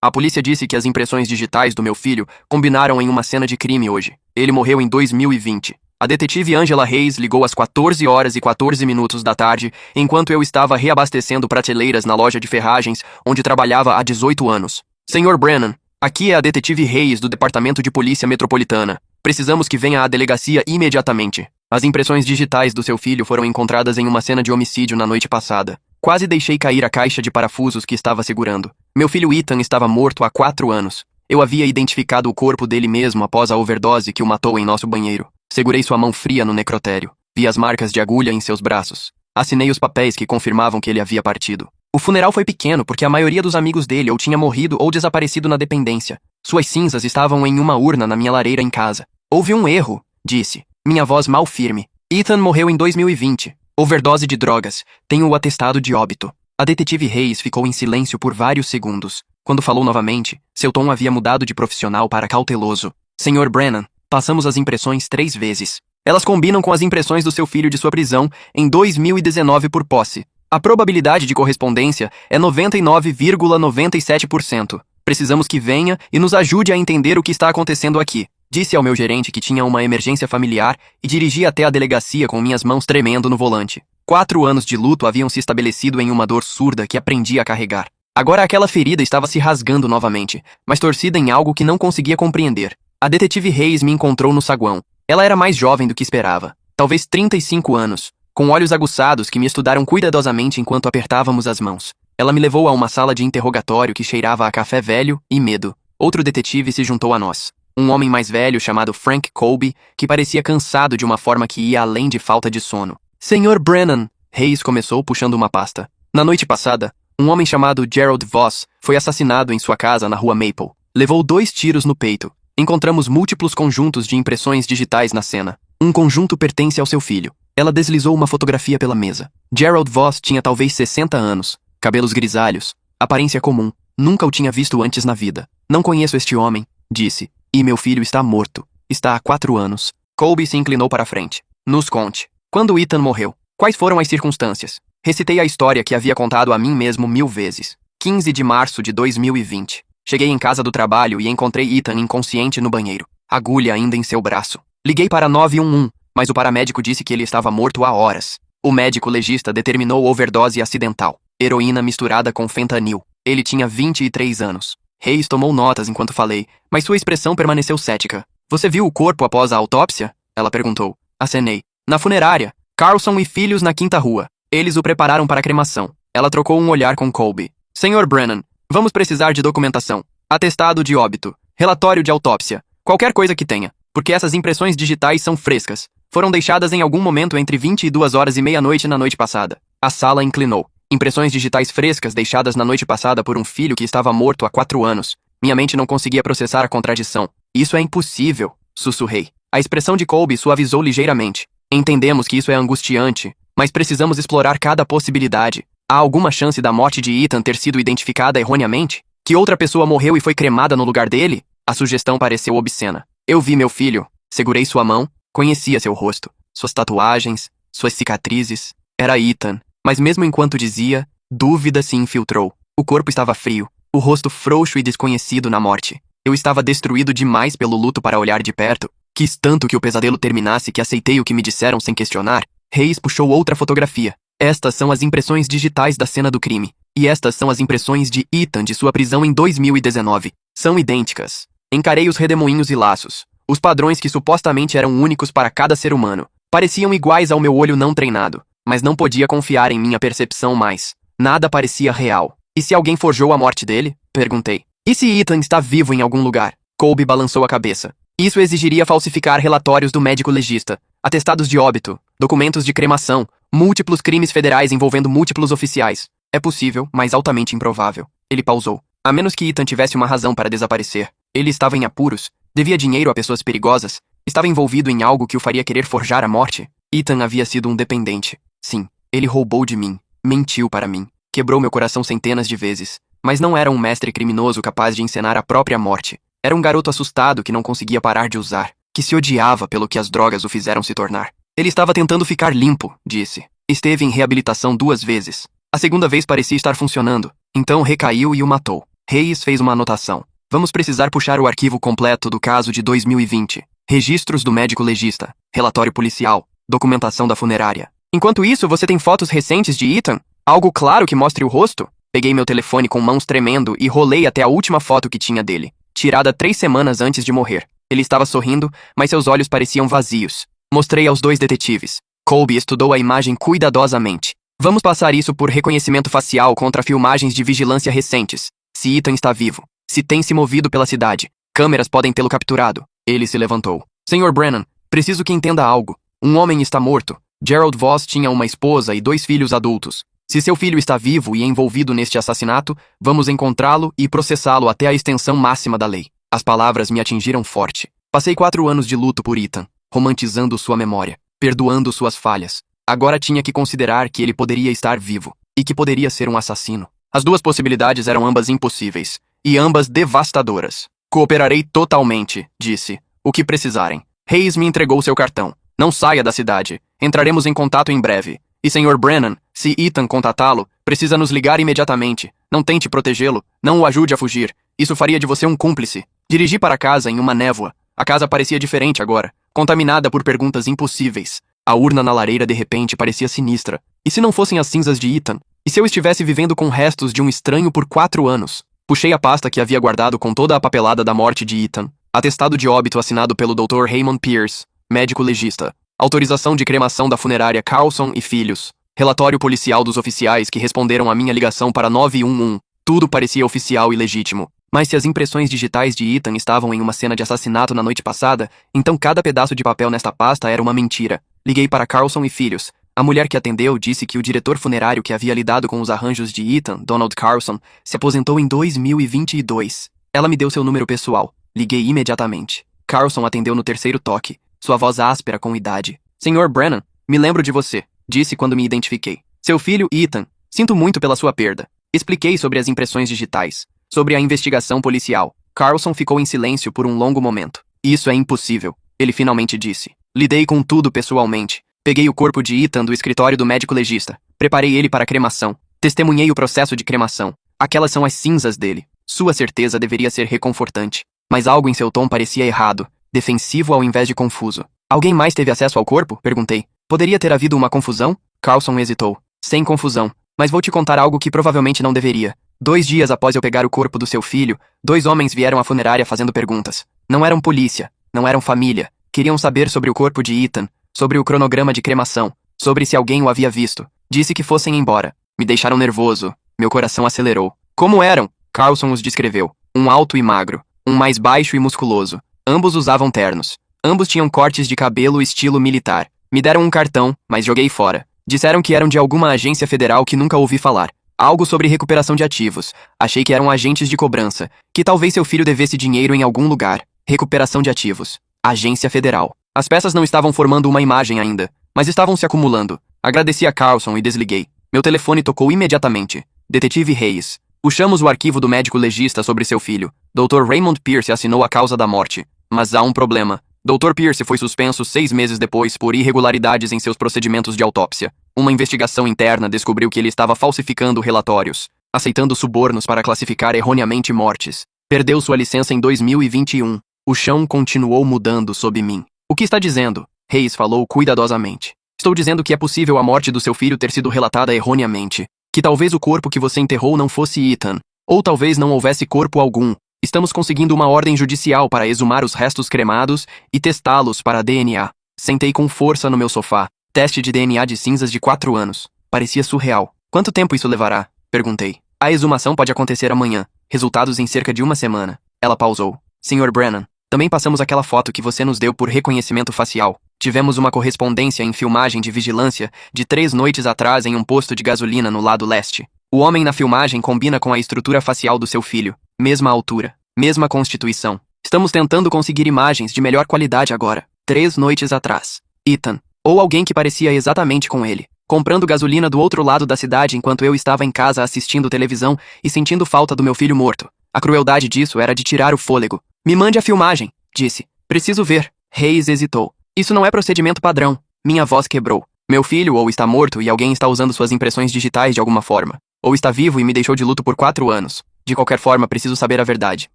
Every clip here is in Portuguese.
A polícia disse que as impressões digitais do meu filho combinaram em uma cena de crime hoje. Ele morreu em 2020. A detetive Angela Reis ligou às 14 horas e 14 minutos da tarde, enquanto eu estava reabastecendo prateleiras na loja de ferragens, onde trabalhava há 18 anos. Senhor Brennan, aqui é a detetive Reis do Departamento de Polícia Metropolitana. Precisamos que venha à delegacia imediatamente. As impressões digitais do seu filho foram encontradas em uma cena de homicídio na noite passada. Quase deixei cair a caixa de parafusos que estava segurando. Meu filho Ethan estava morto há 4 anos. Eu havia identificado o corpo dele mesmo após a overdose que o matou em nosso banheiro. Segurei sua mão fria no necrotério. Vi as marcas de agulha em seus braços. Assinei os papéis que confirmavam que ele havia partido. O funeral foi pequeno porque a maioria dos amigos dele ou tinha morrido ou desaparecido na dependência. Suas cinzas estavam em uma urna na minha lareira em casa. Houve um erro, disse. Minha voz mal firme. Ethan morreu em 2020. Overdose de drogas. Tenho o atestado de óbito. A detetive Reis ficou em silêncio por vários segundos. Quando falou novamente, seu tom havia mudado de profissional para cauteloso. Senhor Brennan, passamos as impressões 3 vezes. Elas combinam com as impressões do seu filho de sua prisão em 2019 por posse. A probabilidade de correspondência é 99,97%. Precisamos que venha e nos ajude a entender o que está acontecendo aqui. Disse ao meu gerente que tinha uma emergência familiar e dirigi até a delegacia com minhas mãos tremendo no volante. 4 anos de luto haviam se estabelecido em uma dor surda que aprendi a carregar. Agora aquela ferida estava se rasgando novamente, mas torcida em algo que não conseguia compreender. A detetive Reis me encontrou no saguão. Ela era mais jovem do que esperava. Talvez 35 anos, com olhos aguçados que me estudaram cuidadosamente enquanto apertávamos as mãos. Ela me levou a uma sala de interrogatório que cheirava a café velho e medo. Outro detetive se juntou a nós. Um homem mais velho chamado Frank Colby, que parecia cansado de uma forma que ia além de falta de sono. Senhor Brennan, Reis começou puxando uma pasta. Na noite passada, um homem chamado Gerald Voss foi assassinado em sua casa na rua Maple. Levou 2 tiros no peito. Encontramos múltiplos conjuntos de impressões digitais na cena. Um conjunto pertence ao seu filho. Ela deslizou uma fotografia pela mesa. Gerald Voss tinha talvez 60 anos, cabelos grisalhos, aparência comum. Nunca o tinha visto antes na vida. Não conheço este homem, disse. E meu filho está morto. Está há 4 anos. Colby se inclinou para a frente. Nos conte. Quando Ethan morreu? Quais foram as circunstâncias? Recitei a história que havia contado a mim mesmo 1000 vezes. 15 de março de 2020. Cheguei em casa do trabalho e encontrei Ethan inconsciente no banheiro. Agulha ainda em seu braço. Liguei para 911, mas o paramédico disse que ele estava morto há horas. O médico legista determinou overdose acidental. Heroína misturada com fentanil. Ele tinha 23 anos. Reis tomou notas enquanto falei, mas sua expressão permaneceu cética. Você viu o corpo após a autópsia? Ela perguntou. Acenei. Na funerária. Carlson e filhos na 5ª rua. Eles o prepararam para a cremação. Ela trocou um olhar com Colby. Senhor Brennan, vamos precisar de documentação. Atestado de óbito. Relatório de autópsia. Qualquer coisa que tenha. Porque essas impressões digitais são frescas. Foram deixadas em algum momento entre 22 horas e meia-noite na noite passada. A sala inclinou. Impressões digitais frescas deixadas na noite passada por um filho que estava morto há 4 anos. Minha mente não conseguia processar a contradição. Isso é impossível, sussurrei. A expressão de Colby suavizou ligeiramente. Entendemos que isso é angustiante, mas precisamos explorar cada possibilidade. Há alguma chance da morte de Ethan ter sido identificada erroneamente? Que outra pessoa morreu e foi cremada no lugar dele? A sugestão pareceu obscena. Eu vi meu filho. Segurei sua mão. Conhecia seu rosto. Suas tatuagens. Suas cicatrizes. Era Ethan. Mas mesmo enquanto dizia, dúvida se infiltrou. O corpo estava frio, o rosto frouxo e desconhecido na morte. Eu estava destruído demais pelo luto para olhar de perto. Quis tanto que o pesadelo terminasse que aceitei o que me disseram sem questionar. Reis puxou outra fotografia. Estas são as impressões digitais da cena do crime. E estas são as impressões de Ethan de sua prisão em 2019. São idênticas. Encarei os redemoinhos e laços. Os padrões que supostamente eram únicos para cada ser humano. Pareciam iguais ao meu olho não treinado. Mas não podia confiar em minha percepção mais. Nada parecia real. E se alguém forjou a morte dele? Perguntei. E se Ethan está vivo em algum lugar? Colby balançou a cabeça. Isso exigiria falsificar relatórios do médico legista, atestados de óbito, documentos de cremação, múltiplos crimes federais envolvendo múltiplos oficiais. É possível, mas altamente improvável. Ele pausou. A menos que Ethan tivesse uma razão para desaparecer. Ele estava em apuros, devia dinheiro a pessoas perigosas, estava envolvido em algo que o faria querer forjar a morte. Ethan havia sido um dependente. Sim, ele roubou de mim, mentiu para mim, quebrou meu coração centenas de vezes, mas não era um mestre criminoso capaz de encenar a própria morte. Era um garoto assustado que não conseguia parar de usar, que se odiava pelo que as drogas o fizeram se tornar. Ele estava tentando ficar limpo, disse. Esteve em reabilitação 2 vezes. A segunda vez parecia estar funcionando, então recaiu e o matou. Hayes fez uma anotação. Vamos precisar puxar o arquivo completo do caso de 2020. Registros do médico legista, relatório policial, documentação da funerária. Enquanto isso, você tem fotos recentes de Ethan? Algo claro que mostre o rosto? Peguei meu telefone com mãos tremendo e rolei até a última foto que tinha dele, tirada 3 semanas antes de morrer. Ele estava sorrindo, mas seus olhos pareciam vazios. Mostrei aos 2 detetives. Colby estudou a imagem cuidadosamente. Vamos passar isso por reconhecimento facial contra filmagens de vigilância recentes. Se Ethan está vivo, se tem se movido pela cidade, câmeras podem tê-lo capturado. Ele se levantou. Sr. Brennan, preciso que entenda algo. Um homem está morto. Gerald Voss tinha uma esposa e 2 filhos adultos. Se seu filho está vivo e envolvido neste assassinato, vamos encontrá-lo e processá-lo até a extensão máxima da lei. As palavras me atingiram forte. Passei 4 anos de luto por Ethan, romantizando sua memória, perdoando suas falhas. Agora tinha que considerar que ele poderia estar vivo e que poderia ser um assassino. As 2 possibilidades eram ambas impossíveis e ambas devastadoras. Cooperarei totalmente, disse. O que precisarem. Hayes me entregou seu cartão. Não saia da cidade. Entraremos em contato em breve. E Sr. Brennan, se Ethan contatá-lo, precisa nos ligar imediatamente. Não tente protegê-lo. Não o ajude a fugir. Isso faria de você um cúmplice. Dirigi para casa em uma névoa. A casa parecia diferente agora, contaminada por perguntas impossíveis. A urna na lareira de repente parecia sinistra. E se não fossem as cinzas de Ethan? E se eu estivesse vivendo com restos de um estranho por 4 anos? Puxei a pasta que havia guardado com toda a papelada da morte de Ethan. Atestado de óbito assinado pelo Dr. Raymond Pierce, médico legista. Autorização de cremação da funerária Carlson e Filhos. Relatório policial dos oficiais que responderam à minha ligação para 911. Tudo parecia oficial e legítimo. Mas se as impressões digitais de Ethan estavam em uma cena de assassinato na noite passada, então cada pedaço de papel nesta pasta era uma mentira. Liguei para Carlson e Filhos. A mulher que atendeu disse que o diretor funerário que havia lidado com os arranjos de Ethan, Donald Carlson, se aposentou em 2022. Ela me deu seu número pessoal. Liguei imediatamente. Carlson atendeu no 3º toque, sua voz áspera com idade. Sr. Brennan, me lembro de você, disse quando me identifiquei. Seu filho, Ethan, sinto muito pela sua perda. Expliquei sobre as impressões digitais, sobre a investigação policial. Carlson ficou em silêncio por um longo momento. Isso é impossível, ele finalmente disse. Lidei com tudo pessoalmente. Peguei o corpo de Ethan do escritório do médico legista. Preparei ele para a cremação. Testemunhei o processo de cremação. Aquelas são as cinzas dele. Sua certeza deveria ser reconfortante. Mas algo em seu tom parecia errado, defensivo ao invés de confuso. Alguém mais teve acesso ao corpo? Perguntei. Poderia ter havido uma confusão? Carlson hesitou. Sem confusão. Mas vou te contar algo que provavelmente não deveria. 2 dias após eu pegar o corpo do seu filho, 2 homens vieram à funerária fazendo perguntas. Não eram polícia, não eram família. Queriam saber sobre o corpo de Ethan, sobre o cronograma de cremação, sobre se alguém o havia visto. Disse que fossem embora. Me deixaram nervoso. Meu coração acelerou. Como eram? Carlson os descreveu. Um alto e magro. Um mais baixo e musculoso. Ambos usavam ternos. Ambos tinham cortes de cabelo estilo militar. Me deram um cartão, mas joguei fora. Disseram que eram de alguma agência federal que nunca ouvi falar. Algo sobre recuperação de ativos. Achei que eram agentes de cobrança. Que talvez seu filho devesse dinheiro em algum lugar. Recuperação de ativos. Agência federal. As peças não estavam formando uma imagem ainda, mas estavam se acumulando. Agradeci a Carlson e desliguei. Meu telefone tocou imediatamente. Detetive Hayes. Puxamos o arquivo do médico legista sobre seu filho. Dr. Raymond Pierce assinou a causa da morte. Mas há um problema. Dr. Pierce foi suspenso 6 meses depois por irregularidades em seus procedimentos de autópsia. Uma investigação interna descobriu que ele estava falsificando relatórios, aceitando subornos para classificar erroneamente mortes. Perdeu sua licença em 2021. O chão continuou mudando sob mim. O que está dizendo? Hayes falou cuidadosamente. Estou dizendo que é possível a morte do seu filho ter sido relatada erroneamente. Que talvez o corpo que você enterrou não fosse Ethan. Ou talvez não houvesse corpo algum. Estamos conseguindo uma ordem judicial para exumar os restos cremados e testá-los para DNA. Sentei com força no meu sofá. Teste de DNA de cinzas de 4 anos. Parecia surreal. Quanto tempo isso levará? Perguntei. A exumação pode acontecer amanhã. Resultados em cerca de 1 semana. Ela pausou. Sr. Brennan, também passamos aquela foto que você nos deu por reconhecimento facial. Tivemos uma correspondência em filmagem de vigilância de 3 noites atrás em um posto de gasolina no lado leste. O homem na filmagem combina com a estrutura facial do seu filho. Mesma altura. Mesma constituição. Estamos tentando conseguir imagens de melhor qualidade agora. 3 noites atrás. Ethan. Ou alguém que parecia exatamente com ele. Comprando gasolina do outro lado da cidade enquanto eu estava em casa assistindo televisão e sentindo falta do meu filho morto. A crueldade disso era de tirar o fôlego. Me mande a filmagem, disse. Preciso ver. Hayes hesitou. Isso não é procedimento padrão. Minha voz quebrou. Meu filho ou está morto e alguém está usando suas impressões digitais de alguma forma. Ou está vivo e me deixou de luto por 4 anos. De qualquer forma, preciso saber a verdade.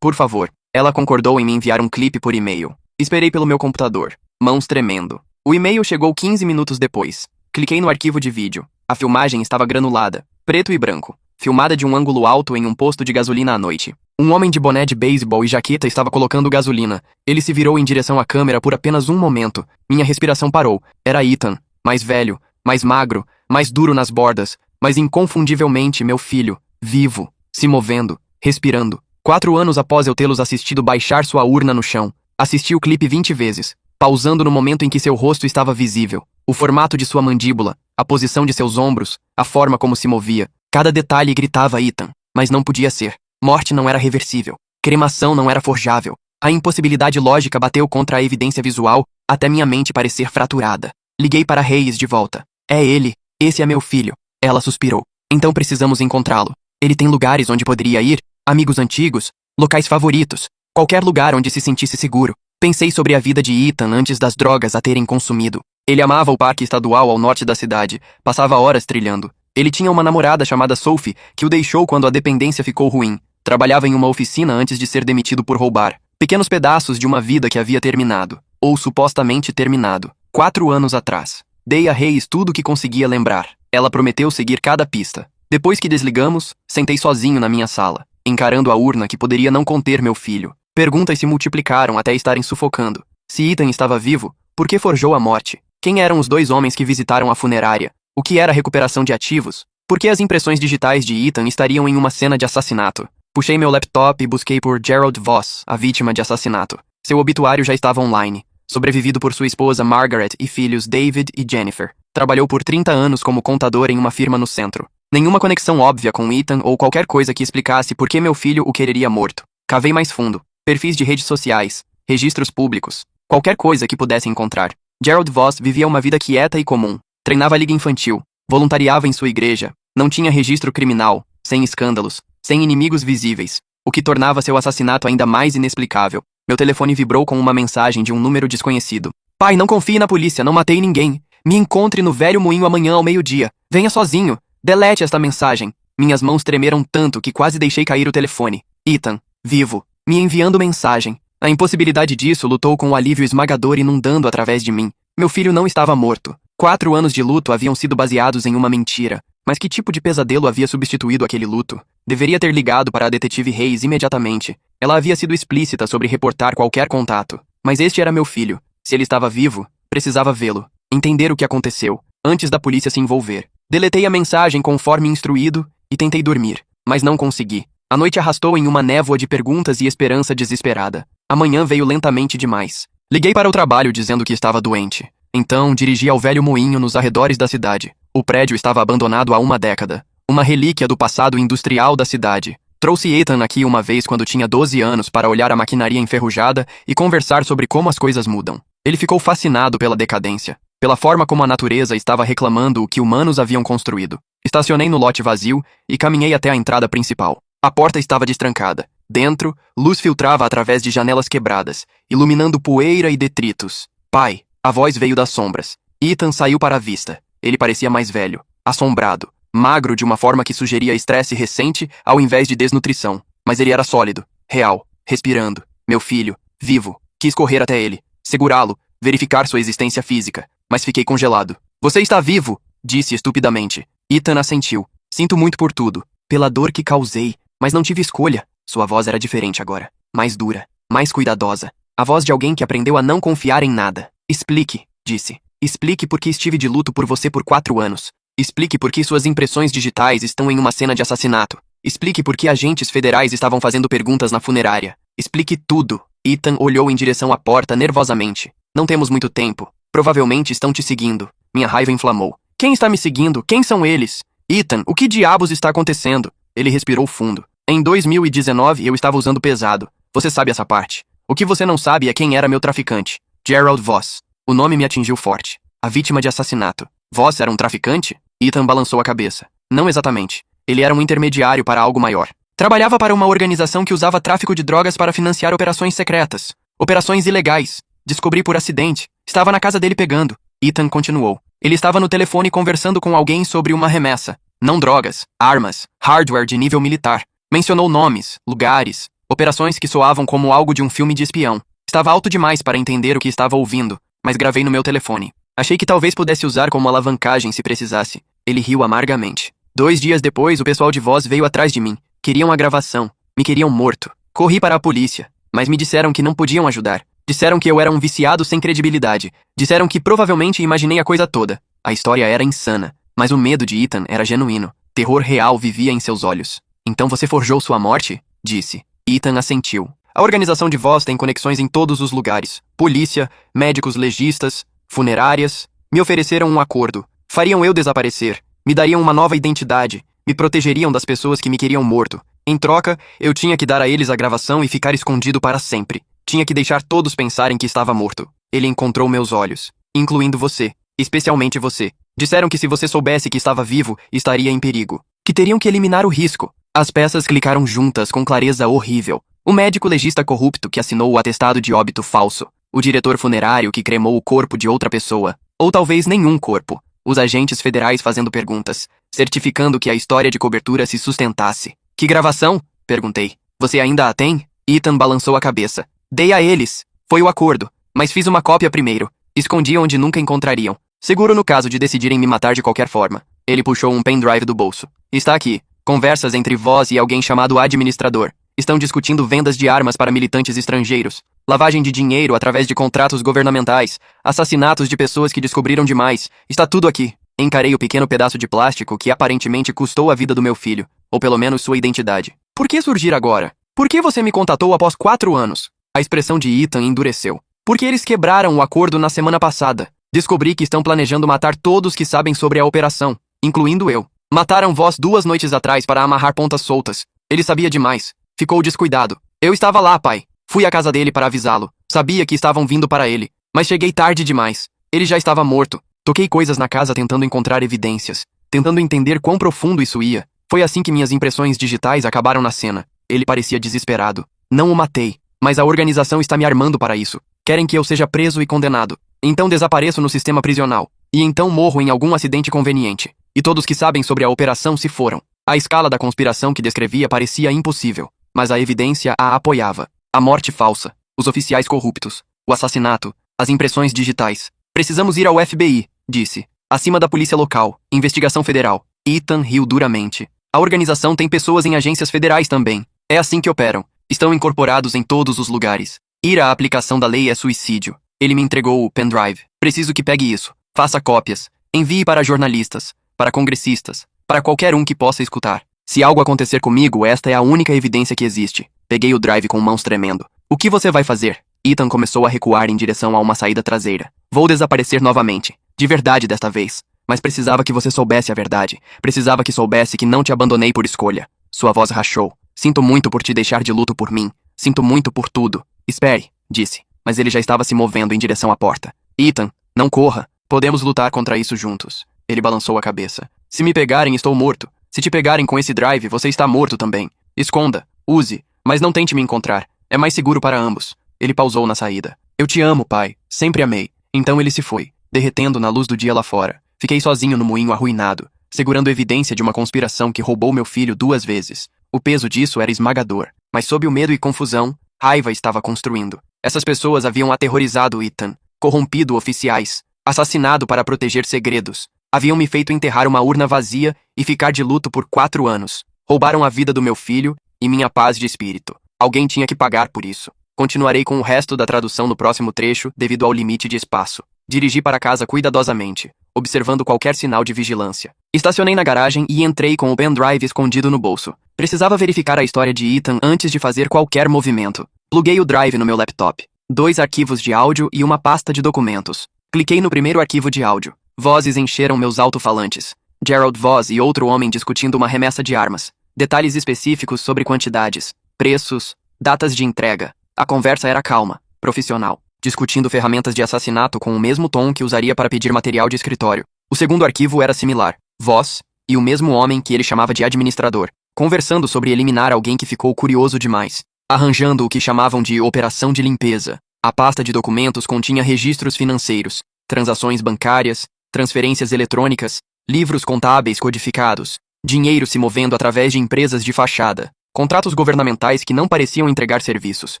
Por favor. Ela concordou em me enviar um clipe por e-mail. Esperei pelo meu computador, mãos tremendo. O e-mail chegou 15 minutos depois. Cliquei no arquivo de vídeo. A filmagem estava granulada, preto e branco, filmada de um ângulo alto em um posto de gasolina à noite. Um homem de boné de beisebol e jaqueta estava colocando gasolina. Ele se virou em direção à câmera por apenas um momento. Minha respiração parou. Era Ethan, mais velho, mais magro, mais duro nas bordas, mas inconfundivelmente meu filho, vivo, se movendo, respirando. 4 anos após eu tê-los assistido baixar sua urna no chão, assisti o clipe 20 vezes, pausando no momento em que seu rosto estava visível, o formato de sua mandíbula, a posição de seus ombros, a forma como se movia. Cada detalhe gritava Ethan, mas não podia ser. Morte não era reversível. Cremação não era forjável. A impossibilidade lógica bateu contra a evidência visual, até minha mente parecer fraturada. Liguei para Hayes de volta. É ele. Esse é meu filho. Ela suspirou. Então precisamos encontrá-lo. Ele tem lugares onde poderia ir, amigos antigos, locais favoritos, qualquer lugar onde se sentisse seguro. Pensei sobre a vida de Ethan antes das drogas a terem consumido. Ele amava o parque estadual ao norte da cidade, passava horas trilhando. Ele tinha uma namorada chamada Sophie, que o deixou quando a dependência ficou ruim. Trabalhava em uma oficina antes de ser demitido por roubar. Pequenos pedaços de uma vida que havia terminado, ou supostamente terminado, 4 anos atrás. Dei a Hayes tudo o que conseguia lembrar. Ela prometeu seguir cada pista. Depois que desligamos, sentei sozinho na minha sala, encarando a urna que poderia não conter meu filho. Perguntas se multiplicaram até estarem sufocando. Se Ethan estava vivo, por que forjou a morte? Quem eram os 2 homens que visitaram a funerária? O que era recuperação de ativos? Por que as impressões digitais de Ethan estariam em uma cena de assassinato? Puxei meu laptop e busquei por Gerald Voss, a vítima de assassinato. Seu obituário já estava online. Sobrevivido por sua esposa Margaret e filhos David e Jennifer. Trabalhou por 30 anos como contador em uma firma no centro. Nenhuma conexão óbvia com Ethan ou qualquer coisa que explicasse por que meu filho o quereria morto. Cavei mais fundo. Perfis de redes sociais, registros públicos, qualquer coisa que pudesse encontrar. Gerald Voss vivia uma vida quieta e comum. Treinava a liga infantil, voluntariava em sua igreja, não tinha registro criminal, sem escândalos, sem inimigos visíveis, o que tornava seu assassinato ainda mais inexplicável. Meu telefone vibrou com uma mensagem de um número desconhecido. Pai, não confie na polícia, não matei ninguém. Me encontre no velho moinho amanhã ao meio-dia. Venha sozinho. Delete esta mensagem. Minhas mãos tremeram tanto que quase deixei cair o telefone. Ethan, vivo, me enviando mensagem. A impossibilidade disso lutou com o alívio esmagador inundando através de mim. Meu filho não estava morto. 4 anos de luto haviam sido baseados em uma mentira. Mas que tipo de pesadelo havia substituído aquele luto? Deveria ter ligado para a detetive Hayes imediatamente. Ela havia sido explícita sobre reportar qualquer contato. Mas este era meu filho. Se ele estava vivo, precisava vê-lo. Entender o que aconteceu, antes da polícia se envolver. Deletei a mensagem conforme instruído e tentei dormir, mas não consegui. A noite arrastou em uma névoa de perguntas e esperança desesperada. A manhã veio lentamente demais. Liguei para o trabalho dizendo que estava doente. Então, dirigi ao velho moinho nos arredores da cidade. O prédio estava abandonado há uma década. Uma relíquia do passado industrial da cidade. Trouxe Ethan aqui uma vez quando tinha 12 anos para olhar a maquinaria enferrujada e conversar sobre como as coisas mudam. Ele ficou fascinado pela decadência, pela forma como a natureza estava reclamando o que humanos haviam construído. Estacionei no lote vazio e caminhei até a entrada principal. A porta estava destrancada. Dentro, luz filtrava através de janelas quebradas, iluminando poeira e detritos. Pai, a voz veio das sombras. Ethan saiu para a vista. Ele parecia mais velho, assombrado, magro de uma forma que sugeria estresse recente ao invés de desnutrição. Mas ele era sólido, real, respirando. Meu filho, vivo. Quis correr até ele, segurá-lo, verificar sua existência física, mas fiquei congelado. Você está vivo, disse estupidamente. Ethan assentiu. Sinto muito por tudo, pela dor que causei, mas não tive escolha. Sua voz era diferente agora, mais dura, mais cuidadosa. A voz de alguém que aprendeu a não confiar em nada. Explique, disse. Explique por que estive de luto por você por 4 anos. Explique por que suas impressões digitais estão em uma cena de assassinato. Explique por que agentes federais estavam fazendo perguntas na funerária. Explique tudo. Ethan olhou em direção à porta nervosamente. Não temos muito tempo. Provavelmente estão te seguindo. Minha raiva inflamou. Quem está me seguindo? Quem são eles? Ethan, o que diabos está acontecendo? Ele respirou fundo. Em 2019 eu estava usando pesado. Você sabe essa parte. O que você não sabe é quem era meu traficante. Gerald Voss. O nome me atingiu forte. A vítima de assassinato. Voss era um traficante? Ethan balançou a cabeça. Não exatamente. Ele era um intermediário para algo maior. Trabalhava para uma organização que usava tráfico de drogas para financiar operações secretas. Operações ilegais. Descobri por acidente. Estava na casa dele pegando. Ethan continuou. Ele estava no telefone conversando com alguém sobre uma remessa. Não drogas, armas, hardware de nível militar. Mencionou nomes, lugares, operações que soavam como algo de um filme de espião. Estava alto demais para entender o que estava ouvindo, mas gravei no meu telefone. Achei que talvez pudesse usar como alavancagem se precisasse. Ele riu amargamente. 2 dias depois, o pessoal de voz veio atrás de mim. Queriam a gravação. Me queriam morto. Corri para a polícia, mas me disseram que não podiam ajudar. Disseram que eu era um viciado sem credibilidade. Disseram que provavelmente imaginei a coisa toda. A história era insana, mas o medo de Ethan era genuíno. Terror real vivia em seus olhos. Então você forjou sua morte? Disse. Ethan assentiu. A organização de voz tem conexões em todos os lugares. Polícia, médicos legistas, funerárias. Me ofereceram um acordo. Fariam eu desaparecer. Me dariam uma nova identidade. Me protegeriam das pessoas que me queriam morto. Em troca, eu tinha que dar a eles a gravação e ficar escondido para sempre. Tinha que deixar todos pensarem que estava morto. Ele encontrou meus olhos, incluindo você, especialmente você. Disseram que se você soubesse que estava vivo, estaria em perigo. Que teriam que eliminar o risco. As peças clicaram juntas com clareza horrível. O médico legista corrupto que assinou o atestado de óbito falso. O diretor funerário que cremou o corpo de outra pessoa. Ou talvez nenhum corpo. Os agentes federais fazendo perguntas, certificando que a história de cobertura se sustentasse. Que gravação? Perguntei. Você ainda a tem? Ethan balançou a cabeça. Dei a eles. Foi o acordo. Mas fiz uma cópia primeiro. Escondi onde nunca encontrariam. Seguro no caso de decidirem me matar de qualquer forma. Ele puxou um pendrive do bolso. Está aqui. Conversas entre vós e alguém chamado administrador. Estão discutindo vendas de armas para militantes estrangeiros. Lavagem de dinheiro através de contratos governamentais. Assassinatos de pessoas que descobriram demais. Está tudo aqui. Encarei o pequeno pedaço de plástico que aparentemente custou a vida do meu filho. Ou pelo menos sua identidade. Por que surgir agora? Por que você me contatou após 4 anos? A expressão de Ethan endureceu. Porque eles quebraram o acordo na semana passada. Descobri que estão planejando matar todos que sabem sobre a operação, incluindo eu. Mataram vós 2 noites atrás para amarrar pontas soltas. Ele sabia demais. Ficou descuidado. Eu estava lá, pai. Fui à casa dele para avisá-lo. Sabia que estavam vindo para ele. Mas cheguei tarde demais. Ele já estava morto. Toquei coisas na casa tentando encontrar evidências. Tentando entender quão profundo isso ia. Foi assim que minhas impressões digitais acabaram na cena. Ele parecia desesperado. Não o matei. Mas a organização está me armando para isso. Querem que eu seja preso e condenado. Então desapareço no sistema prisional. E então morro em algum acidente conveniente. E todos que sabem sobre a operação se foram. A escala da conspiração que descrevia parecia impossível. Mas a evidência a apoiava. A morte falsa. Os oficiais corruptos. O assassinato. As impressões digitais. Precisamos ir ao FBI, disse. Acima da polícia local. Investigação federal. Ethan riu duramente. A organização tem pessoas em agências federais também. É assim que operam. Estão incorporados em todos os lugares. Ir à aplicação da lei é suicídio. Ele me entregou o pendrive. Preciso que pegue isso. Faça cópias. Envie para jornalistas, para congressistas, para qualquer um que possa escutar. Se algo acontecer comigo, esta é a única evidência que existe. Peguei o drive com mãos tremendo. O que você vai fazer? Ethan começou a recuar em direção a uma saída traseira. Vou desaparecer novamente. De verdade desta vez. Mas precisava que você soubesse a verdade. Precisava que soubesse que não te abandonei por escolha. Sua voz rachou. Sinto muito por te deixar de luto por mim. Sinto muito por tudo. Espere, disse. Mas ele já estava se movendo em direção à porta. Ethan, não corra. Podemos lutar contra isso juntos. Ele balançou a cabeça. Se me pegarem, estou morto. Se te pegarem com esse drive, você está morto também. Esconda, use, mas não tente me encontrar. É mais seguro para ambos. Ele pausou na saída. Eu te amo, pai. Sempre amei. Então ele se foi, derretendo na luz do dia lá fora. Fiquei sozinho no moinho arruinado, segurando evidência de uma conspiração que roubou meu filho 2 vezes. O peso disso era esmagador, mas sob o medo e confusão, raiva estava construindo. Essas pessoas haviam aterrorizado Ethan, corrompido oficiais, assassinado para proteger segredos. Haviam me feito enterrar uma urna vazia e ficar de luto por 4 anos. Roubaram a vida do meu filho e minha paz de espírito. Alguém tinha que pagar por isso. Continuarei com o resto da tradução no próximo trecho devido ao limite de espaço. Dirigi para casa cuidadosamente, observando qualquer sinal de vigilância. Estacionei na garagem e entrei com o pendrive escondido no bolso. Precisava verificar a história de Ethan antes de fazer qualquer movimento. Pluguei o drive no meu laptop. 2 arquivos de áudio e uma pasta de documentos. Cliquei no primeiro arquivo de áudio. Vozes encheram meus alto-falantes. Gerald Voss e outro homem discutindo uma remessa de armas. Detalhes específicos sobre quantidades, preços, datas de entrega. A conversa era calma, profissional, discutindo ferramentas de assassinato com o mesmo tom que usaria para pedir material de escritório. O segundo arquivo era similar. Voss e o mesmo homem que ele chamava de administrador, conversando sobre eliminar alguém que ficou curioso demais, arranjando o que chamavam de operação de limpeza. A pasta de documentos continha registros financeiros, transações bancárias, transferências eletrônicas, livros contábeis codificados, dinheiro se movendo através de empresas de fachada, Contratos governamentais que não pareciam entregar serviços.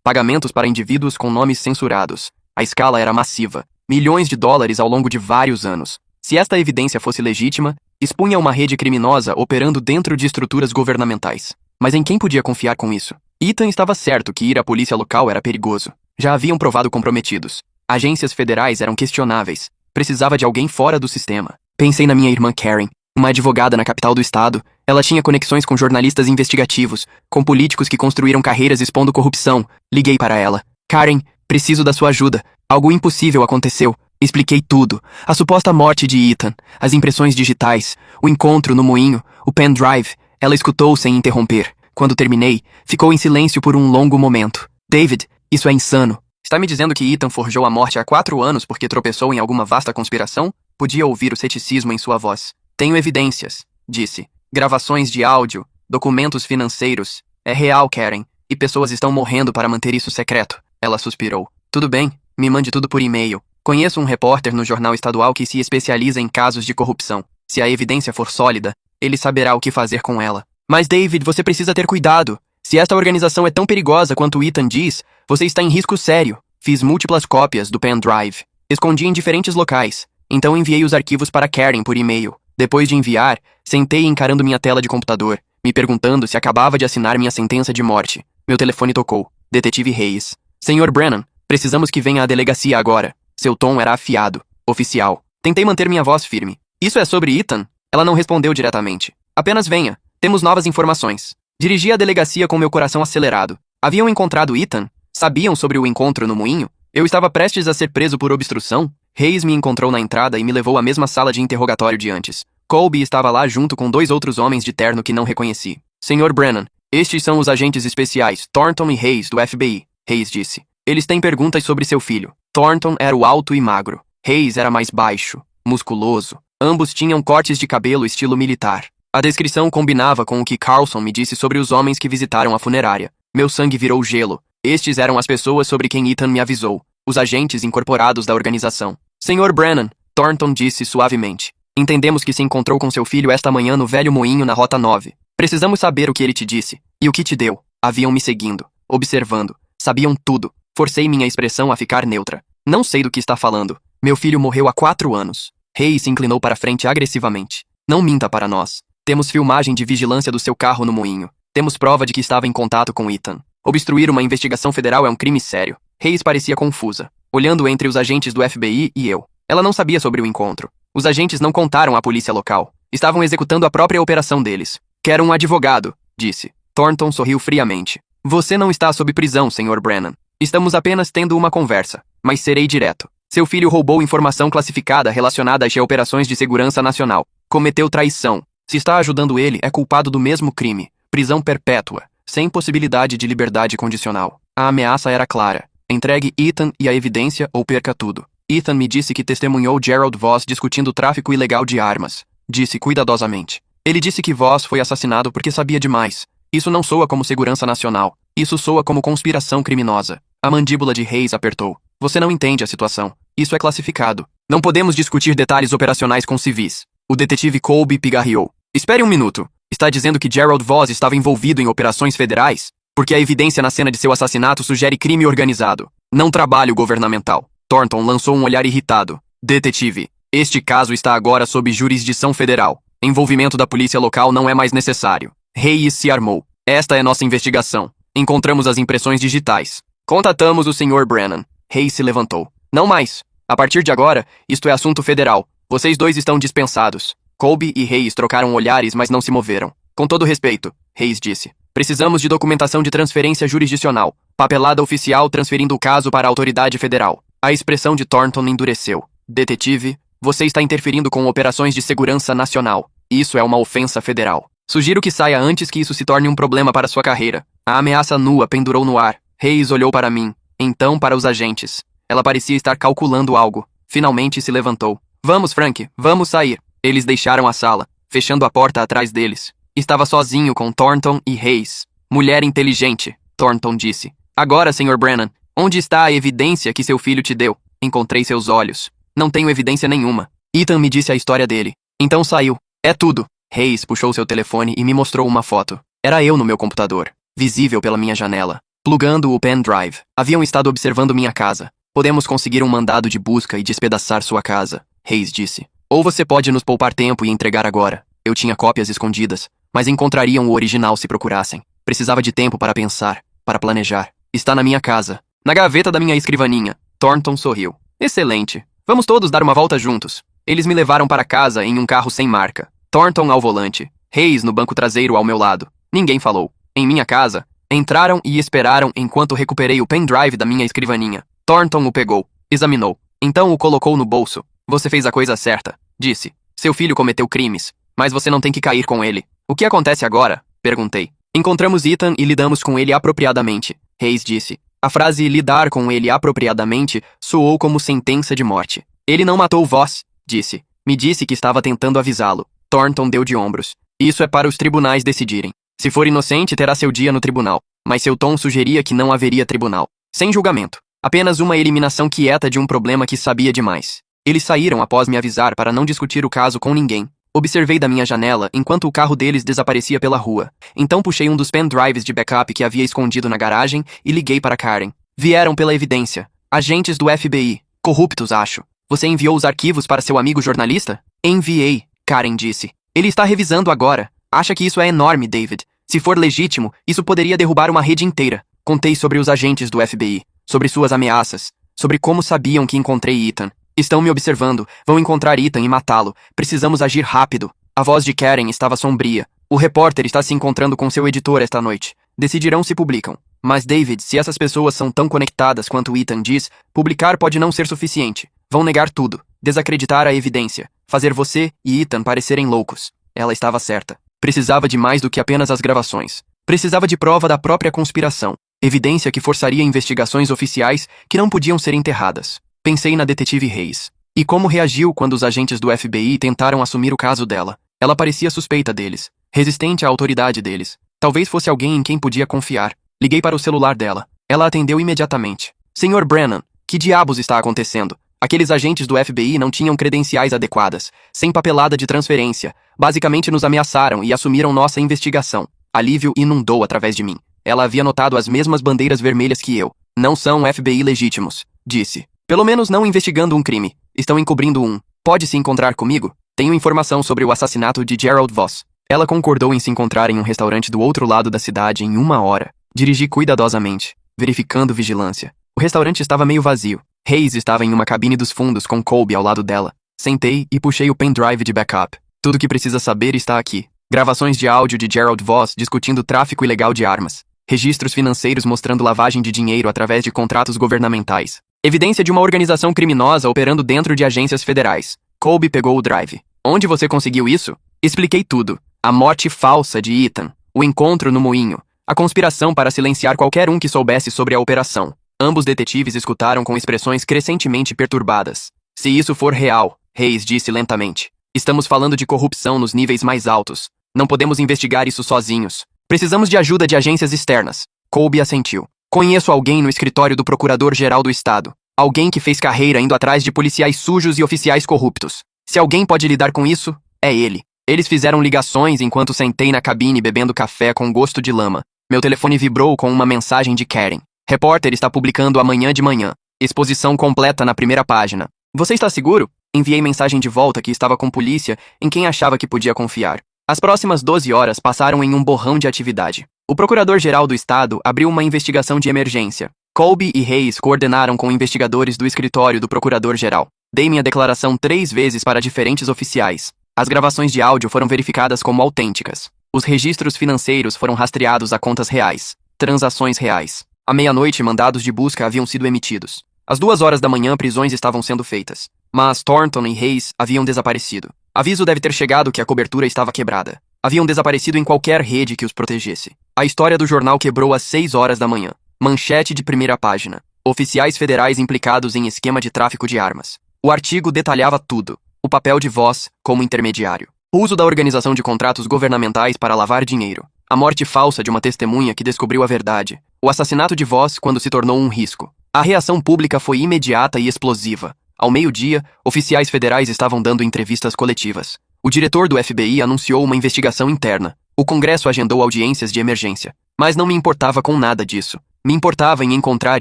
Pagamentos para indivíduos com nomes censurados. A escala era massiva. Milhões de dólares ao longo de vários anos. Se esta evidência fosse legítima, expunha uma rede criminosa operando dentro de estruturas governamentais. Mas em quem podia confiar com isso? Ethan estava certo que ir à polícia local era perigoso. Já haviam provado comprometidos. Agências federais eram questionáveis. Precisava de alguém fora do sistema. Pensei na minha irmã Karen, uma advogada na capital do estado. Ela tinha conexões com jornalistas investigativos, com políticos que construíram carreiras expondo corrupção. Liguei para ela. Karen, preciso da sua ajuda. Algo impossível aconteceu. Expliquei tudo. A suposta morte de Ethan, as impressões digitais, o encontro no moinho, o pendrive. Ela escutou sem interromper. Quando terminei, ficou em silêncio por um longo momento. David, isso é insano. Está me dizendo que Ethan forjou a morte há 4 anos porque tropeçou em alguma vasta conspiração? Podia ouvir o ceticismo em sua voz. Tenho evidências, disse. Gravações de áudio, documentos financeiros. É real, Karen, e pessoas estão morrendo para manter isso secreto. Ela suspirou. Tudo bem, me mande tudo por e-mail. Conheço um repórter no jornal estadual que se especializa em casos de corrupção. Se a evidência for sólida, ele saberá o que fazer com ela. Mas David, você precisa ter cuidado. Se esta organização é tão perigosa quanto Ethan diz, você está em risco sério. Fiz múltiplas cópias do pendrive. Escondi em diferentes locais. Então enviei os arquivos para Karen por e-mail. Depois de enviar, sentei encarando minha tela de computador, me perguntando se acabava de assinar minha sentença de morte. Meu telefone tocou. Detetive Hayes. Senhor Brennan, precisamos que venha à delegacia agora. Seu tom era afiado. Oficial. Tentei manter minha voz firme. Isso é sobre Ethan? Ela não respondeu diretamente. Apenas venha. Temos novas informações. Dirigi à delegacia com meu coração acelerado. Haviam encontrado Ethan? Sabiam sobre o encontro no moinho? Eu estava prestes a ser preso por obstrução? Hayes me encontrou na entrada e me levou à mesma sala de interrogatório de antes. Colby estava lá junto com 2 outros homens de terno que não reconheci. Senhor Brennan, estes são os agentes especiais, Thornton e Hayes, do FBI, Hayes disse. Eles têm perguntas sobre seu filho. Thornton era o alto e magro. Hayes era mais baixo, musculoso. Ambos tinham cortes de cabelo estilo militar. A descrição combinava com o que Carlson me disse sobre os homens que visitaram a funerária. Meu sangue virou gelo. Estes eram as pessoas sobre quem Ethan me avisou. Os agentes incorporados da organização. Senhor Brennan, Thornton disse suavemente. Entendemos que se encontrou com seu filho esta manhã no velho moinho na Rota 9. Precisamos saber o que ele te disse. E o que te deu. Haviam me seguindo, observando. Sabiam tudo. Forcei minha expressão a ficar neutra. Não sei do que está falando. Meu filho morreu há 4 anos. Hayes se inclinou para frente agressivamente. Não minta para nós. Temos filmagem de vigilância do seu carro no moinho. Temos prova de que estava em contato com Ethan. Obstruir uma investigação federal é um crime sério. Hayes parecia confusa, olhando entre os agentes do FBI e eu. Ela não sabia sobre o encontro. Os agentes não contaram à polícia local. Estavam executando a própria operação deles. Quero um advogado, disse. Thornton sorriu friamente. Você não está sob prisão, Sr. Brennan. Estamos apenas tendo uma conversa, mas serei direto. Seu filho roubou informação classificada relacionada às operações de segurança nacional. Cometeu traição. Se está ajudando ele, é culpado do mesmo crime. Prisão perpétua, sem possibilidade de liberdade condicional. A ameaça era clara. Entregue Ethan e a evidência ou perca tudo. Ethan me disse que testemunhou Gerald Voss discutindo o tráfico ilegal de armas. Disse cuidadosamente. Ele disse que Voss foi assassinado porque sabia demais. Isso não soa como segurança nacional. Isso soa como conspiração criminosa. A mandíbula de Hayes apertou. Você não entende a situação. Isso é classificado. Não podemos discutir detalhes operacionais com civis. O detetive Colby pigarreou. Espere um minuto. Está dizendo que Gerald Voss estava envolvido em operações federais? Porque a evidência na cena de seu assassinato sugere crime organizado. Não trabalho governamental. Thornton lançou um olhar irritado. Detetive, este caso está agora sob jurisdição federal. Envolvimento da polícia local não é mais necessário. Hayes se armou. Esta é nossa investigação. Encontramos as impressões digitais. Contatamos o Sr. Brennan. Hayes se levantou. Não mais. A partir de agora, isto é assunto federal. Vocês dois estão dispensados. Colby e Hayes trocaram olhares, mas não se moveram. Com todo respeito, Hayes disse. Precisamos de documentação de transferência jurisdicional. Papelada oficial transferindo o caso para a autoridade federal. A expressão de Thornton endureceu. Detetive, você está interferindo com operações de segurança nacional. Isso é uma ofensa federal. Sugiro que saia antes que isso se torne um problema para sua carreira. A ameaça nua pendurou no ar. Hayes olhou para mim, então para os agentes. Ela parecia estar calculando algo. Finalmente se levantou. Vamos, Frank, vamos sair. Eles deixaram a sala, fechando a porta atrás deles. Estava sozinho com Thornton e Hayes. Mulher inteligente, Thornton disse. Agora, Sr. Brennan, onde está a evidência que seu filho te deu? Encontrei seus olhos. Não tenho evidência nenhuma. Ethan me disse a história dele. Então saiu. É tudo. Hayes puxou seu telefone e me mostrou uma foto. Era eu no meu computador, visível pela minha janela, plugando o pendrive. Haviam estado observando minha casa. Podemos conseguir um mandado de busca e despedaçar sua casa, Hayes disse. Ou você pode nos poupar tempo e entregar agora. Eu tinha cópias escondidas, mas encontrariam o original se procurassem. Precisava de tempo para pensar, para planejar. Está na minha casa, na gaveta da minha escrivaninha. Thornton sorriu. Excelente. Vamos todos dar uma volta juntos. Eles me levaram para casa em um carro sem marca. Thornton ao volante, Hayes no banco traseiro ao meu lado. Ninguém falou. Em minha casa, entraram e esperaram enquanto recuperei o pendrive da minha escrivaninha. Thornton o pegou, examinou. Então o colocou no bolso. Você fez a coisa certa, disse. Seu filho cometeu crimes, mas você não tem que cair com ele. O que acontece agora? Perguntei. Encontramos Ethan e lidamos com ele apropriadamente, Hayes disse. A frase lidar com ele apropriadamente soou como sentença de morte. Ele não matou Voss, disse. Me disse que estava tentando avisá-lo. Thornton deu de ombros. Isso é para os tribunais decidirem. Se for inocente, terá seu dia no tribunal. Mas seu tom sugeria que não haveria tribunal. Sem julgamento. Apenas uma eliminação quieta de um problema que sabia demais. Eles saíram após me avisar para não discutir o caso com ninguém. Observei da minha janela enquanto o carro deles desaparecia pela rua. Então puxei um dos pendrives de backup que havia escondido na garagem e liguei para Karen. Vieram pela evidência. Agentes do FBI. Corruptos, acho. Você enviou os arquivos para seu amigo jornalista? Enviei, Karen disse. Ele está revisando agora. Acha que isso é enorme, David. Se for legítimo, isso poderia derrubar uma rede inteira. Contei sobre os agentes do FBI, sobre suas ameaças, sobre como sabiam que encontrei Ethan. Estão me observando, vão encontrar Ethan e matá-lo. Precisamos agir rápido. A voz de Karen estava sombria. O repórter está se encontrando com seu editor esta noite. Decidirão se publicam. Mas, David, se essas pessoas são tão conectadas quanto Ethan diz, publicar pode não ser suficiente. Vão negar tudo, desacreditar a evidência, fazer você e Ethan parecerem loucos. Ela estava certa. Precisava de mais do que apenas as gravações. Precisava de prova da própria conspiração. Evidência que forçaria investigações oficiais que não podiam ser enterradas. Pensei na detetive Hayes. E como reagiu quando os agentes do FBI tentaram assumir o caso dela. Ela parecia suspeita deles, resistente à autoridade deles. Talvez fosse alguém em quem podia confiar. Liguei para o celular dela. Ela atendeu imediatamente. Senhor Brennan, que diabos está acontecendo? Aqueles agentes do FBI não tinham credenciais adequadas, sem papelada de transferência. Basicamente nos ameaçaram e assumiram nossa investigação. Alívio inundou através de mim. Ela havia notado as mesmas bandeiras vermelhas que eu. Não são FBI legítimos, disse. Pelo menos não investigando um crime. Estão encobrindo um. Pode se encontrar comigo? Tenho informação sobre o assassinato de Gerald Voss. Ela concordou em se encontrar em um restaurante do outro lado da cidade em 1 hora. Dirigi cuidadosamente, verificando vigilância. O restaurante estava meio vazio. Hayes estava em uma cabine dos fundos com Colby ao lado dela. Sentei e puxei o pendrive de backup. Tudo o que precisa saber está aqui. Gravações de áudio de Gerald Voss discutindo tráfico ilegal de armas. Registros financeiros mostrando lavagem de dinheiro através de contratos governamentais. Evidência de uma organização criminosa operando dentro de agências federais. Colby pegou o drive. Onde você conseguiu isso? Expliquei tudo. A morte falsa de Ethan. O encontro no moinho. A conspiração para silenciar qualquer um que soubesse sobre a operação. Ambos detetives escutaram com expressões crescentemente perturbadas. Se isso for real, Hayes disse lentamente. Estamos falando de corrupção nos níveis mais altos. Não podemos investigar isso sozinhos. Precisamos de ajuda de agências externas. Colby assentiu. Conheço alguém no escritório do Procurador-Geral do Estado. Alguém que fez carreira indo atrás de policiais sujos e oficiais corruptos. Se alguém pode lidar com isso, é ele. Eles fizeram ligações enquanto sentei na cabine bebendo café com gosto de lama. Meu telefone vibrou com uma mensagem de Karen. Repórter está publicando amanhã de manhã. Exposição completa na primeira página. Você está seguro? Enviei mensagem de volta que estava com polícia em quem achava que podia confiar. As próximas 12 horas passaram em um borrão de atividade. O Procurador-Geral do Estado abriu uma investigação de emergência. Colby e Hayes coordenaram com investigadores do escritório do Procurador-Geral. Dei minha declaração 3 vezes para diferentes oficiais. As gravações de áudio foram verificadas como autênticas. Os registros financeiros foram rastreados a contas reais. Transações reais. À meia-noite, mandados de busca haviam sido emitidos. Às 2 horas da manhã, prisões estavam sendo feitas. Mas Thornton e Hayes haviam desaparecido. Aviso deve ter chegado que a cobertura estava quebrada. Haviam desaparecido em qualquer rede que os protegesse. A história do jornal quebrou às 6 horas da manhã. Manchete de primeira página. Oficiais federais implicados em esquema de tráfico de armas. O artigo detalhava tudo. O papel de Voss como intermediário. O uso da organização de contratos governamentais para lavar dinheiro. A morte falsa de uma testemunha que descobriu a verdade. O assassinato de Voss quando se tornou um risco. A reação pública foi imediata e explosiva. Ao meio-dia, oficiais federais estavam dando entrevistas coletivas. O diretor do FBI anunciou uma investigação interna. O Congresso agendou audiências de emergência. Mas não me importava com nada disso. Me importava em encontrar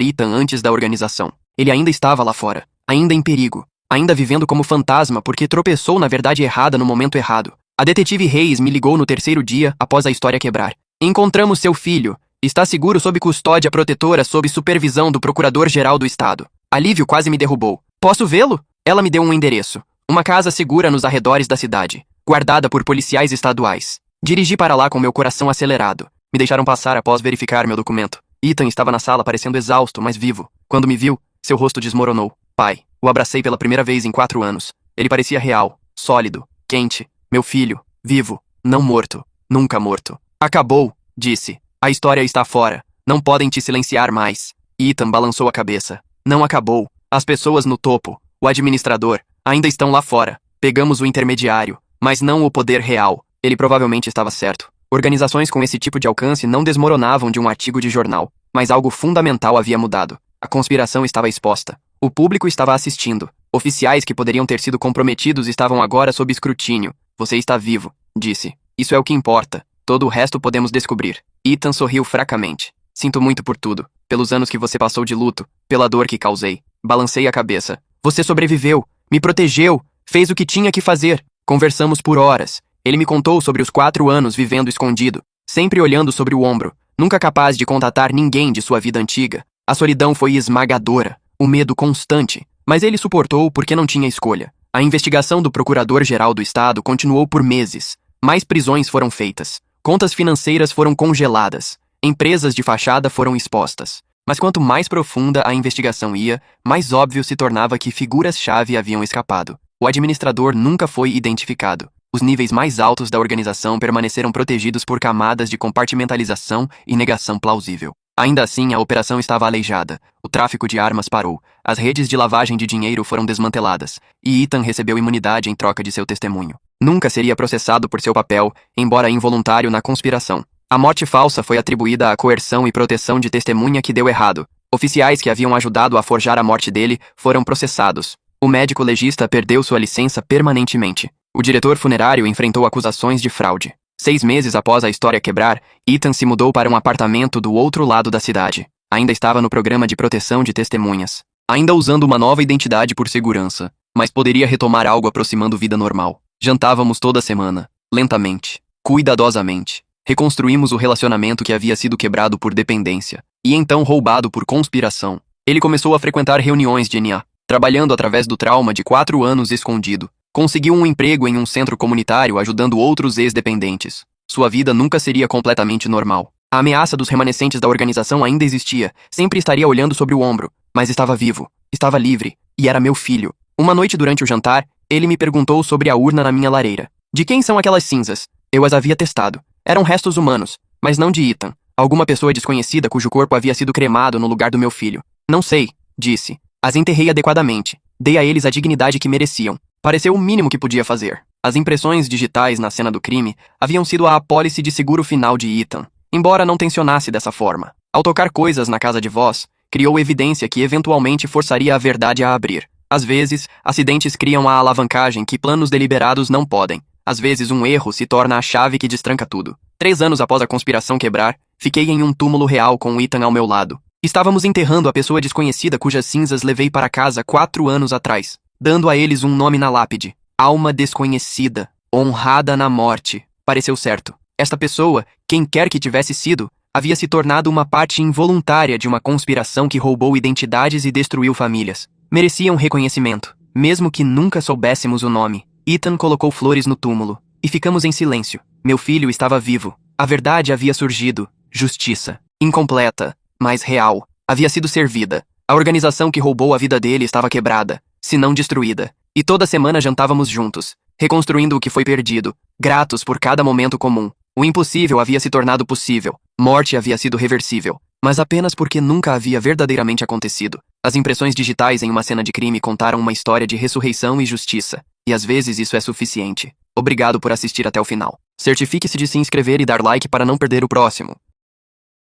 Ethan antes da organização. Ele ainda estava lá fora, ainda em perigo, ainda vivendo como fantasma porque tropeçou na verdade errada no momento errado. A detetive Reis me ligou no terceiro dia após a história quebrar. Encontramos seu filho. Está seguro sob custódia protetora sob supervisão do Procurador-Geral do Estado. Alívio quase me derrubou. Posso vê-lo? Ela me deu um endereço. Uma casa segura nos arredores da cidade, guardada por policiais estaduais. Dirigi para lá com meu coração acelerado. Me deixaram passar após verificar meu documento. Ethan estava na sala parecendo exausto, mas vivo. Quando me viu, seu rosto desmoronou. Pai, o abracei pela primeira vez em 4 anos. Ele parecia real, sólido, quente. Meu filho, vivo, não morto, nunca morto. Acabou, disse. A história está fora. Não podem te silenciar mais. Ethan balançou a cabeça. Não acabou. As pessoas no topo, o administrador, ainda estão lá fora. Pegamos o intermediário, mas não o poder real. Ele provavelmente estava certo. Organizações com esse tipo de alcance não desmoronavam de um artigo de jornal, mas algo fundamental havia mudado. A conspiração estava exposta. O público estava assistindo. Oficiais que poderiam ter sido comprometidos estavam agora sob escrutínio. Você está vivo, disse. Isso é o que importa. Todo o resto podemos descobrir. Ethan sorriu fracamente. Sinto muito por tudo. Pelos anos que você passou de luto. Pela dor que causei. Balancei a cabeça. Você sobreviveu. Me protegeu. Fez o que tinha que fazer. Conversamos por horas. Ele me contou sobre os 4 anos vivendo escondido. Sempre olhando sobre o ombro. Nunca capaz de contatar ninguém de sua vida antiga. A solidão foi esmagadora. O medo constante. Mas ele suportou porque não tinha escolha. A investigação do Procurador-Geral do Estado continuou por meses. Mais prisões foram feitas. Contas financeiras foram congeladas. Empresas de fachada foram expostas. Mas quanto mais profunda a investigação ia, mais óbvio se tornava que figuras-chave haviam escapado. O administrador nunca foi identificado. Os níveis mais altos da organização permaneceram protegidos por camadas de compartimentalização e negação plausível. Ainda assim, a operação estava aleijada. O tráfico de armas parou. As redes de lavagem de dinheiro foram desmanteladas. E Ethan recebeu imunidade em troca de seu testemunho. Nunca seria processado por seu papel, embora involuntário na conspiração. A morte falsa foi atribuída à coerção e proteção de testemunha que deu errado. Oficiais que haviam ajudado a forjar a morte dele foram processados. O médico legista perdeu sua licença permanentemente. O diretor funerário enfrentou acusações de fraude. 6 meses após a história quebrar, Ethan se mudou para um apartamento do outro lado da cidade. Ainda estava no programa de proteção de testemunhas. Ainda usando uma nova identidade por segurança. Mas poderia retomar algo aproximando vida normal. Jantávamos toda semana. Lentamente. Cuidadosamente. Reconstruímos o relacionamento que havia sido quebrado por dependência. E então roubado por conspiração. Ele começou a frequentar reuniões de NA. Trabalhando através do trauma de 4 anos escondido. Conseguiu um emprego em um centro comunitário ajudando outros ex-dependentes. Sua vida nunca seria completamente normal. A ameaça dos remanescentes da organização ainda existia. Sempre estaria olhando sobre o ombro. Mas estava vivo. Estava livre. E era meu filho. Uma noite durante o jantar, ele me perguntou sobre a urna na minha lareira. De quem são aquelas cinzas? Eu as havia testado. Eram restos humanos, mas não de Ethan. Alguma pessoa desconhecida cujo corpo havia sido cremado no lugar do meu filho. Não sei, disse. As enterrei adequadamente. Dei a eles a dignidade que mereciam. Pareceu o mínimo que podia fazer. As impressões digitais na cena do crime haviam sido a apólice de seguro final de Ethan, embora não tensionasse dessa forma. Ao tocar coisas na casa de voz, criou evidência que eventualmente forçaria a verdade a abrir. Às vezes, acidentes criam a alavancagem que planos deliberados não podem. Às vezes, um erro se torna a chave que destranca tudo. 3 anos após a conspiração quebrar, fiquei em um túmulo real com Ethan ao meu lado. Estávamos enterrando a pessoa desconhecida cujas cinzas levei para casa 4 anos atrás, dando a eles um nome na lápide. Alma desconhecida, honrada na morte. Pareceu certo. Esta pessoa, quem quer que tivesse sido, havia se tornado uma parte involuntária de uma conspiração que roubou identidades e destruiu famílias. Mereciam reconhecimento, mesmo que nunca soubéssemos o nome. Ethan colocou flores no túmulo, e ficamos em silêncio. Meu filho estava vivo. A verdade havia surgido. Justiça. Incompleta, mas real. Havia sido servida. A organização que roubou a vida dele estava quebrada, se não destruída. E toda semana jantávamos juntos, reconstruindo o que foi perdido, gratos por cada momento comum. O impossível havia se tornado possível. Morte havia sido reversível, mas apenas porque nunca havia verdadeiramente acontecido. As impressões digitais em uma cena de crime contaram uma história de ressurreição e justiça. E às vezes isso é suficiente. Obrigado por assistir até o final. Certifique-se de se inscrever e dar like para não perder o próximo.